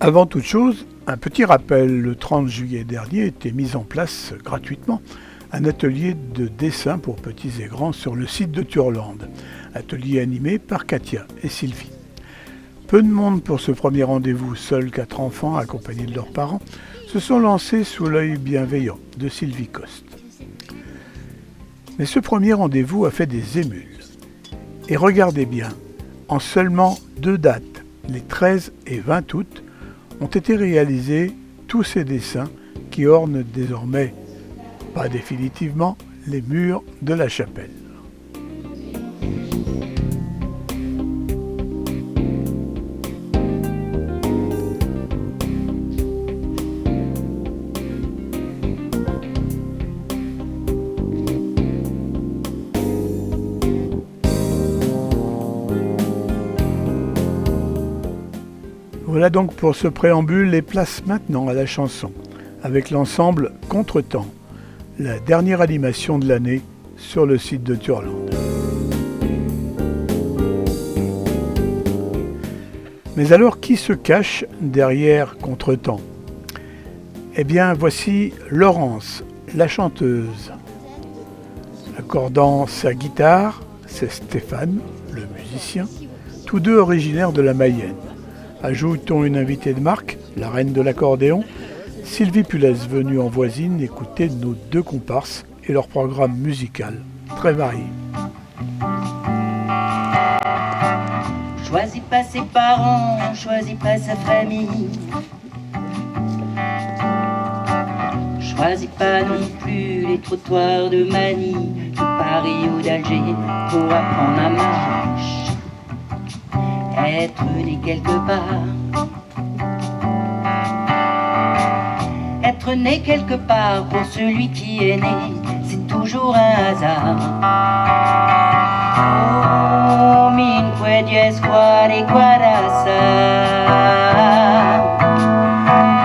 Avant toute chose, un petit rappel, le 30 juillet dernier était mis en place gratuitement un atelier de dessin pour petits et grands sur le site de Turlande, atelier animé par Katia et Sylvie. Peu de monde pour ce premier rendez-vous, seuls 4 enfants accompagnés de leurs parents se sont lancés sous l'œil bienveillant de Sylvie Coste. Mais ce premier rendez-vous a fait des émules. Et regardez bien, en seulement 2 dates, les 13 et 20 août, ont été réalisés tous ces dessins qui ornent désormais, pas définitivement, les murs de la chapelle. Voilà donc pour ce préambule et place maintenant à la chanson, avec l'ensemble Contretemps, la dernière animation de l'année sur le site de Turlande. Mais alors qui se cache derrière Contretemps ? Eh bien voici Laurence, la chanteuse. Accordant sa guitare, c'est Stéphane, le musicien, tous deux originaires de la Mayenne. Ajoutons une invitée de marque, la reine de l'accordéon, Sylvie Pulès, venue en voisine écouter nos 2 comparses et leur programme musical, très varié. Choisis pas ses parents, choisis pas sa famille. Choisis pas non plus les trottoirs de Manille, de Paris ou d'Alger pour apprendre à marcher. Être né quelque part, être né quelque part pour celui qui est né, c'est toujours un hasard. Oh, min puedes guare guarasa.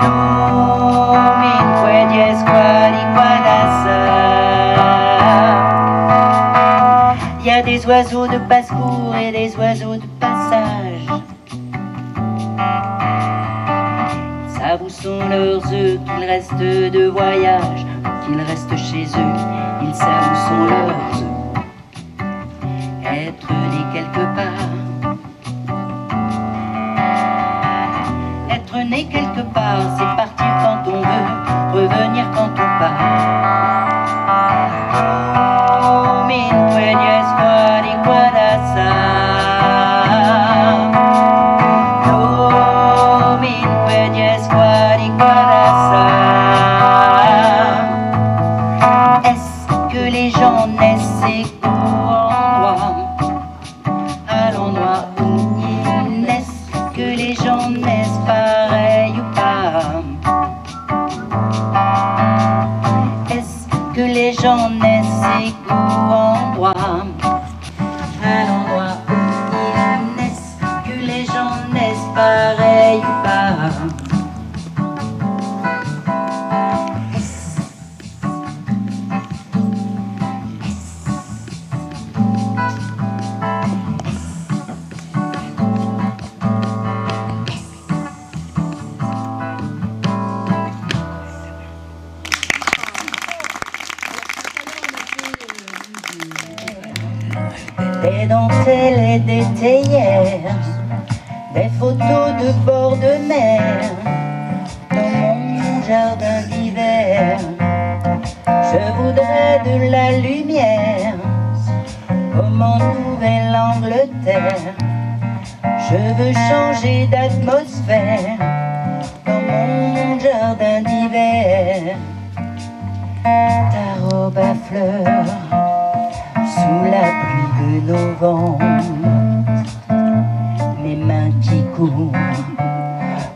Oh, min puedes guare guarasa. Il y a des oiseaux de basse-cour et des oiseaux de passage. Savent où sont leurs œufs, qu'ils restent de voyage, qu'ils restent chez eux, ils savent où sont leurs œufs. Être né quelque part, être né quelque part, c'est partir quand on veut, revenir quand on part. Oh, min puedes guare guarasa. Est-ce que les gens naissent égaux en droit, à l'endroit où ils naissent? Que les gens naissent pareil ou pas? Est-ce que les gens naissent égaux en droit, à l'endroit où ils naissent? Que les gens naissent pareil ou pas? Des dentelles et des théières, des photos de bord de mer, dans mon jardin d'hiver. Je voudrais de la lumière, comme en Nouvelle-Angleterre. Je veux changer d'atmosphère, dans mon jardin d'hiver. Ta robe à fleurs, sous la pluie de novembre, mes mains qui courent,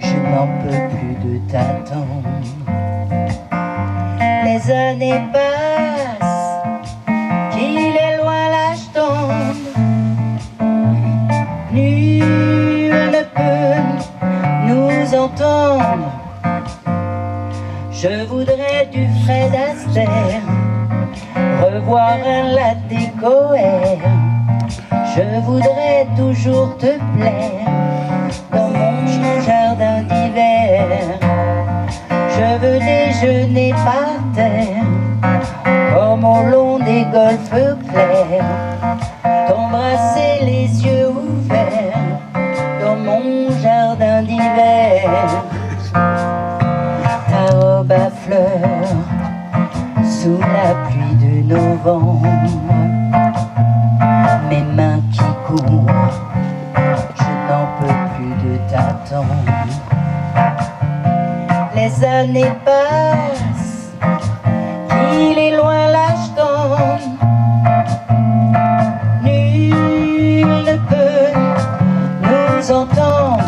je n'en peux plus de t'attendre. Les années passent, qu'il est loin l'âge tombe. Nul ne peut nous entendre. Je voudrais du Fred Astaire, revoir un latte Coër. Je voudrais toujours te plaire dans mon jardin d'hiver. t'attends. Les années passent, il est loin l'achetant. Nul ne peut nous entendre.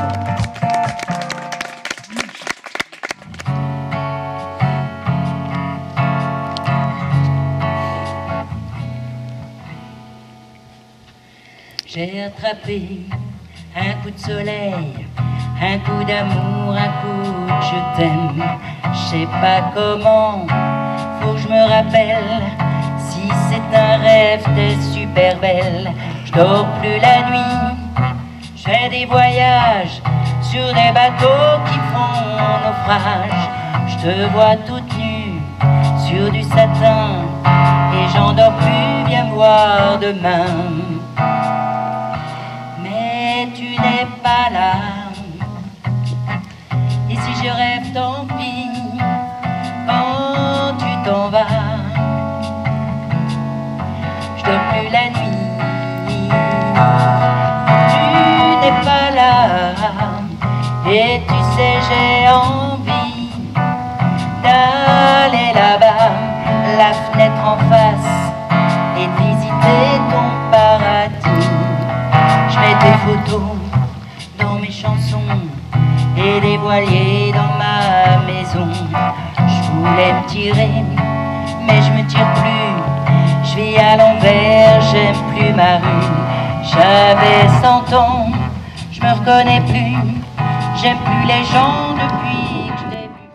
J'ai attrapé un coup de soleil, un coup d'amour, un coup de je t'aime. Je sais pas comment, faut que je me rappelle. Si c'est un rêve, t'es super belle. Je dors plus la nuit, je fais des voyages sur des bateaux qui font naufrage. Je te vois toute nue sur du satin et j'en dors plus, viens me voir demain. Tu n'es pas là. Et si je rêve, tant pis, quand tu t'en vas. Je dors plus la nuit. Tu n'es pas là. Et tu sais, j'ai envie d'aller là-bas, la fenêtre en face, et de visiter ton paradis. Je mets des photos dans mes chansons et des voiliers dans ma maison. Je voulais me tirer, mais je me tire plus. Je vis à l'envers, j'aime plus ma rue. J'avais 100 ans, je me reconnais plus. J'aime plus les gens depuis que je t'ai vu.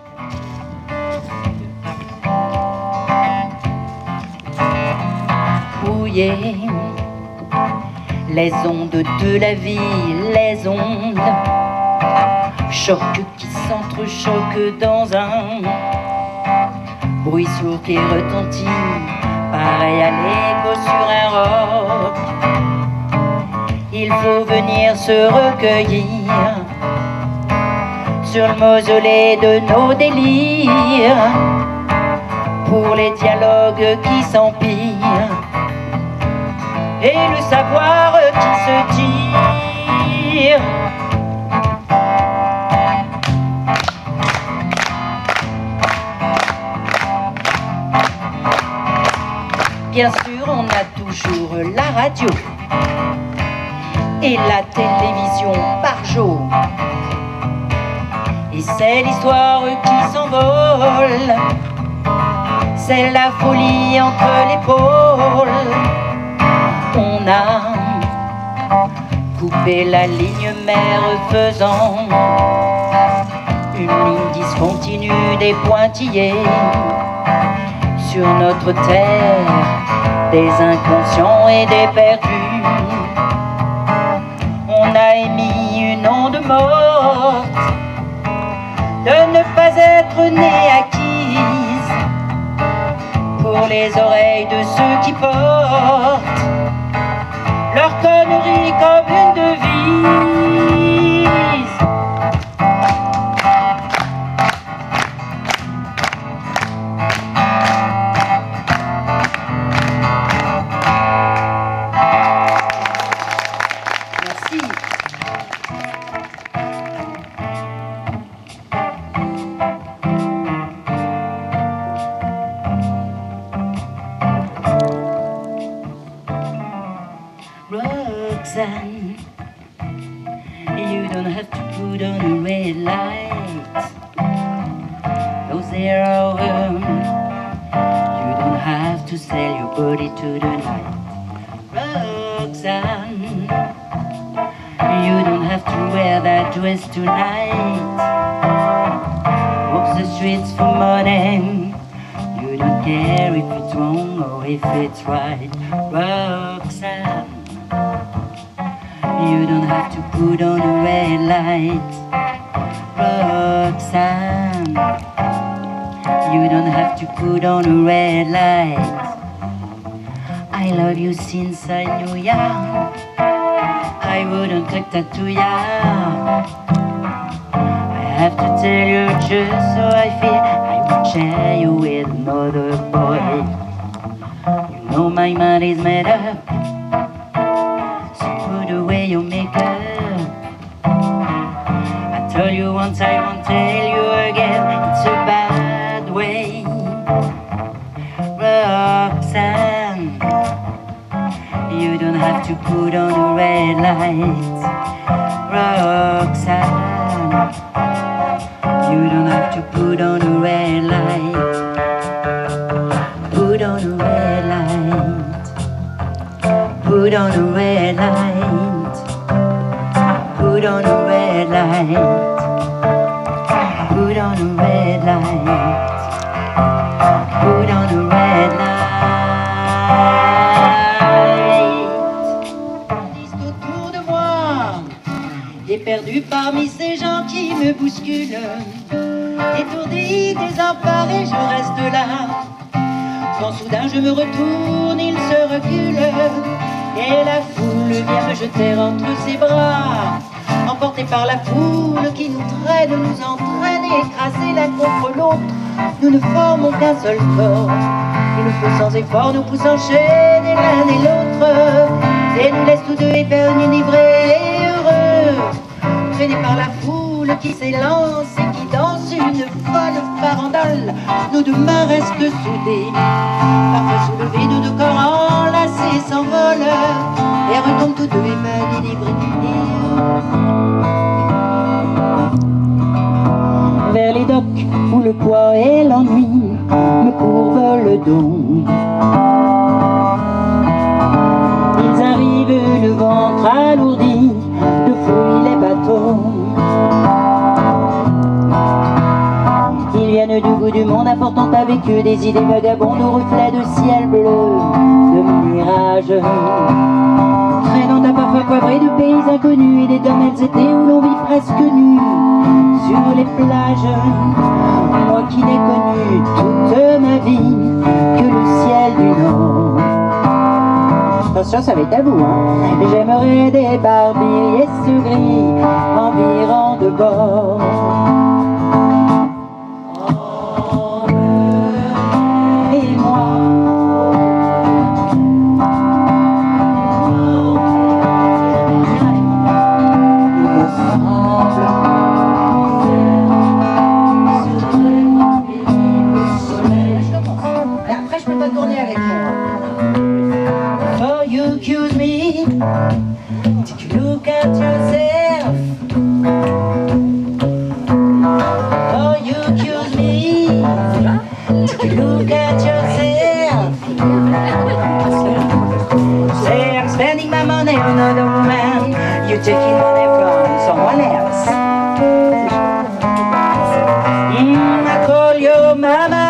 Rouillé. Les ondes de la vie, les ondes, choc qui s'entrechoquent dans un bruit sourd qui retentit, pareil à l'écho sur un roc. Il faut venir se recueillir sur le mausolée de nos délires, pour les dialogues qui s'empirent et le savoir qui se tire. Bien sûr, on a toujours la radio et la télévision par jour. Et c'est l'histoire qui s'envole, c'est la folie entre les pôles. On a coupé la ligne mère faisant une ligne discontinue des pointillés sur notre terre, des inconscients et des perdus. On a émis une onde morte de ne pas être née acquise pour les oreilles de ceux qui portent leur connerie comme une devise. Merci. Roxanne, you don't have to put on a red light. No zero room. You don't have to sell your body to the night. Roxanne, you don't have to wear that dress tonight. Walk the streets for money. You don't care if it's wrong or if it's right. Roxanne, you don't have to put on a red light. Roxanne, you don't have to put on a red light. I love you since I knew ya. I wouldn't take that to ya. I have to tell you just so I feel I would share you with another boy. You know my mind is made up, so put away your makeup. told you once, I won't tell you again. It's a bad way. Roxanne, you don't have to put on a red light. Roxanne, you don't have to put on a red light. Put on a red light. Put on a red light. Put on a red light. Put on a red light. Put on a red light. Disent autour de moi, et perdu parmi ces gens qui me bousculent. Étourdi, désemparé, je reste là. Quand soudain je me retourne, il se recule. Et la foule vient me jeter entre ses bras. Emportés par la foule qui nous traîne, nous entraîne et écrasés l'un contre l'autre, nous ne formons qu'un seul corps. Il nous faut sans effort nous pousse enchaîner l'un et l'autre, et nous laisse tous deux enivrés et heureux, traînés par la foule qui s'élance et qui danse une folle farandole. Nos deux mains restent soudées, parfois soulevés, nos deux corps enlacés s'envolent et retombent tous deux enivrés. Vers les docks où le poids et l'ennui me courbent le dos. Ils arrivent le ventre alourdi de fouiller les bateaux. Ils viennent du bout du monde apportant avec eux des idées vagabondes aux reflets de ciel bleu, de mirages. Traînant à parfois poivrés de pays inconnus et des damels étés où l'on vit presque nu sur les plages. Moi qui n'ai connu toute ma vie que le ciel du Nord. Attention, ça va être à vous, hein. J'aimerais des barbiers et ce gris environ de bord. Look at yourself. Oh, you accuse me. Look at yourself. Say I'm spending my money on another woman. You're taking money from someone else. I call your mama,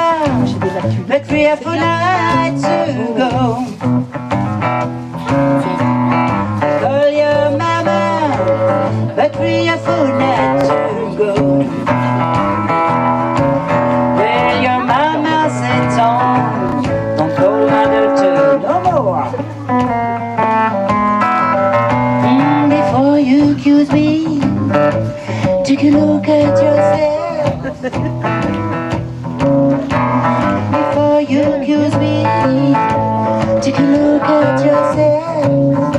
but 3 or 4 nights ago. But 3 or 4 nights ago, well, your mama said, "Son, don't call mother to no more." Before you accuse me, take a look at yourself. Before you accuse me, take a look at yourself.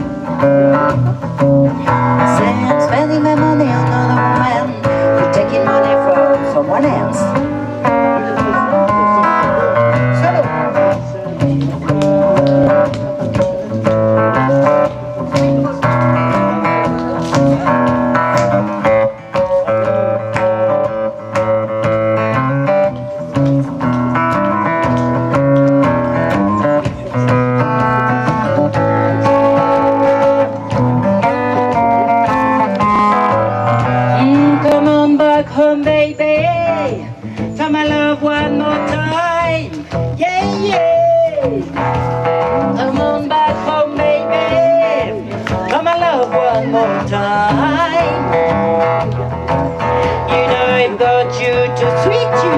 Say I'm spending my money on another woman. You're taking money from someone else. Home, baby, for my love one more time. Yeah, yeah. Come on back home, baby, for my love one more time. You know I've got you to sweet you.